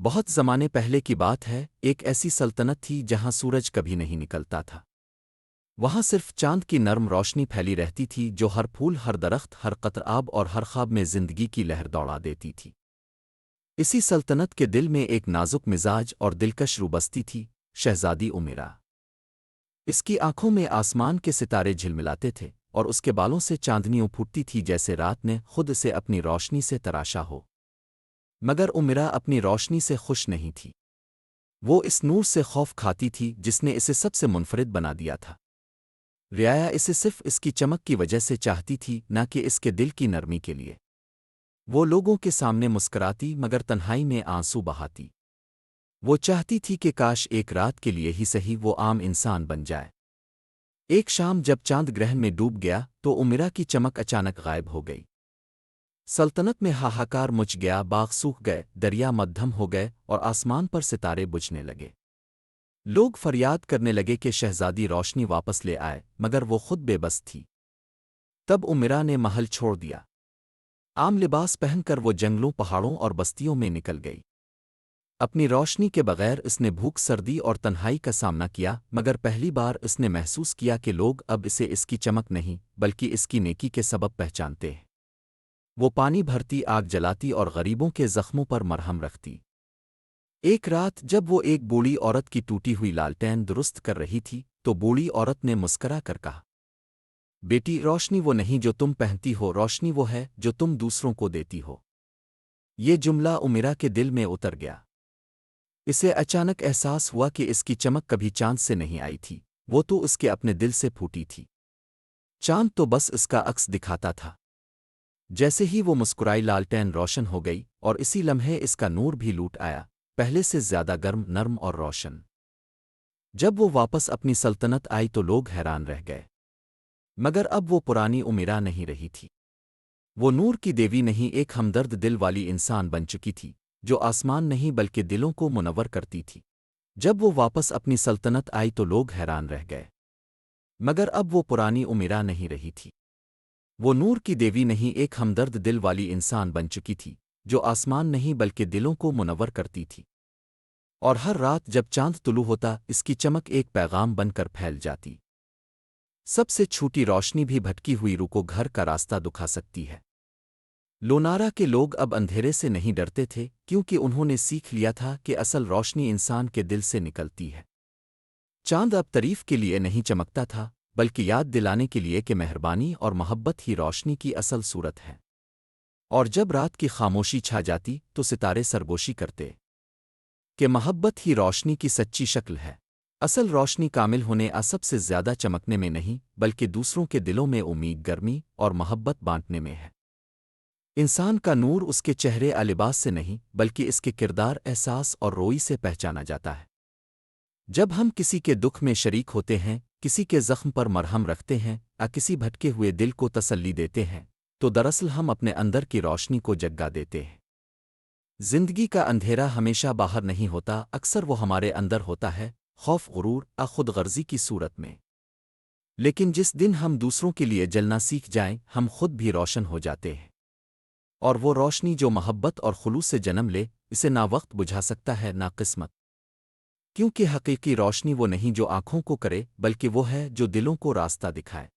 بہت زمانے پہلے کی بات ہے، ایک ایسی سلطنت تھی جہاں سورج کبھی نہیں نکلتا تھا۔ وہاں صرف چاند کی نرم روشنی پھیلی رہتی تھی جو ہر پھول، ہر درخت، ہر قطر آب اور ہر خواب میں زندگی کی لہر دوڑا دیتی تھی۔ اسی سلطنت کے دل میں ایک نازک مزاج اور دلکش روبستی تھی، شہزادی امیرا۔ اس کی آنکھوں میں آسمان کے ستارے جھلملاتے تھے اور اس کے بالوں سے چاندنیوں پھوٹتی تھی جیسے رات نے خود اسے اپنی روشنی سے تراشا ہو۔ مگر امیرا اپنی روشنی سے خوش نہیں تھی۔ وہ اس نور سے خوف کھاتی تھی جس نے اسے سب سے منفرد بنا دیا تھا۔ رعایا اسے صرف اس کی چمک کی وجہ سے چاہتی تھی، نہ کہ اس کے دل کی نرمی کے لیے۔ وہ لوگوں کے سامنے مسکراتی مگر تنہائی میں آنسو بہاتی۔ وہ چاہتی تھی کہ کاش ایک رات کے لیے ہی صحیح وہ عام انسان بن جائے۔ ایک شام جب چاند گرہن میں ڈوب گیا تو امیرا کی چمک اچانک غائب ہو گئی۔ سلطنت میں ہاہاکار مچ گیا، باغ سوکھ گئے، دریا مدھم ہو گئے اور آسمان پر ستارے بجھنے لگے۔ لوگ فریاد کرنے لگے کہ شہزادی روشنی واپس لے آئے، مگر وہ خود بے بس تھی۔ تب امیرا نے محل چھوڑ دیا۔ عام لباس پہن کر وہ جنگلوں، پہاڑوں اور بستیوں میں نکل گئی۔ اپنی روشنی کے بغیر اس نے بھوک، سردی اور تنہائی کا سامنا کیا، مگر پہلی بار اس نے محسوس کیا کہ لوگ اب اسے اس کی چمک نہیں بلکہ اس کی نیکی کے سبب پہچانتے ہیں۔ وہ پانی بھرتی، آگ جلاتی اور غریبوں کے زخموں پر مرہم رکھتی۔ ایک رات جب وہ ایک بوڑھی عورت کی ٹوٹی ہوئی لالٹین درست کر رہی تھی تو بوڑھی عورت نے مسکرا کر کہا، بیٹی، روشنی وہ نہیں جو تم پہنتی ہو، روشنی وہ ہے جو تم دوسروں کو دیتی ہو۔ یہ جملہ امیرا کے دل میں اتر گیا۔ اسے اچانک احساس ہوا کہ اس کی چمک کبھی چاند سے نہیں آئی تھی، وہ تو اس کے اپنے دل سے پھوٹی تھی۔ چاند تو بس اس کا عکس دکھاتا تھا۔ جیسے ہی وہ مسکرائی، لالٹین روشن ہو گئی اور اسی لمحے اس کا نور بھی لوٹ آیا، پہلے سے زیادہ گرم، نرم اور روشن۔ جب وہ واپس اپنی سلطنت آئی تو لوگ حیران رہ گئے، مگر اب وہ پرانی امیرا نہیں رہی تھی۔ وہ نور کی دیوی نہیں، ایک ہمدرد دل والی انسان بن چکی تھی جو آسمان نہیں بلکہ دلوں کو منور کرتی تھی۔ جب وہ واپس اپنی سلطنت آئی تو لوگ حیران رہ گئے، مگر اب وہ پرانی امیرا نہیں رہی تھی۔ وہ نور کی دیوی نہیں، ایک ہمدرد دل والی انسان بن چکی تھی جو آسمان نہیں بلکہ دلوں کو منور کرتی تھی۔ اور ہر رات جب چاند طلوع ہوتا، اس کی چمک ایک پیغام بن کر پھیل جاتی۔ سب سے چھوٹی روشنی بھی بھٹکی ہوئی روح کو گھر کا راستہ دکھا سکتی ہے۔ لونارا کے لوگ اب اندھیرے سے نہیں ڈرتے تھے کیونکہ انہوں نے سیکھ لیا تھا کہ اصل روشنی انسان کے دل سے نکلتی ہے۔ چاند اب تعریف کے لیے نہیں چمکتا تھا بلکہ یاد دلانے کے لیے کہ مہربانی اور محبت ہی روشنی کی اصل صورت ہے۔ اور جب رات کی خاموشی چھا جاتی تو ستارے سرگوشی کرتے کہ محبت ہی روشنی کی سچی شکل ہے۔ اصل روشنی کامل ہونے سب سے زیادہ چمکنے میں نہیں بلکہ دوسروں کے دلوں میں امید، گرمی اور محبت بانٹنے میں ہے۔ انسان کا نور اس کے چہرے لباس سے نہیں بلکہ اس کے کردار، احساس اور روئی سے پہچانا جاتا ہے۔ جب ہم کسی کے دکھ میں شریک ہوتے ہیں، کسی کے زخم پر مرہم رکھتے ہیں یا کسی بھٹکے ہوئے دل کو تسلی دیتے ہیں تو دراصل ہم اپنے اندر کی روشنی کو جگا دیتے ہیں۔ زندگی کا اندھیرا ہمیشہ باہر نہیں ہوتا، اکثر وہ ہمارے اندر ہوتا ہے، خوف، غرور، خود غرضی کی صورت میں۔ لیکن جس دن ہم دوسروں کے لیے جلنا سیکھ جائیں، ہم خود بھی روشن ہو جاتے ہیں۔ اور وہ روشنی جو محبت اور خلوص سے جنم لے، اسے نہ وقت بجھا سکتا ہے، نہ قسمت۔ کیونکہ حقیقی روشنی وہ نہیں جو آنکھوں کو کرے بلکہ وہ ہے جو دلوں کو راستہ دکھائے۔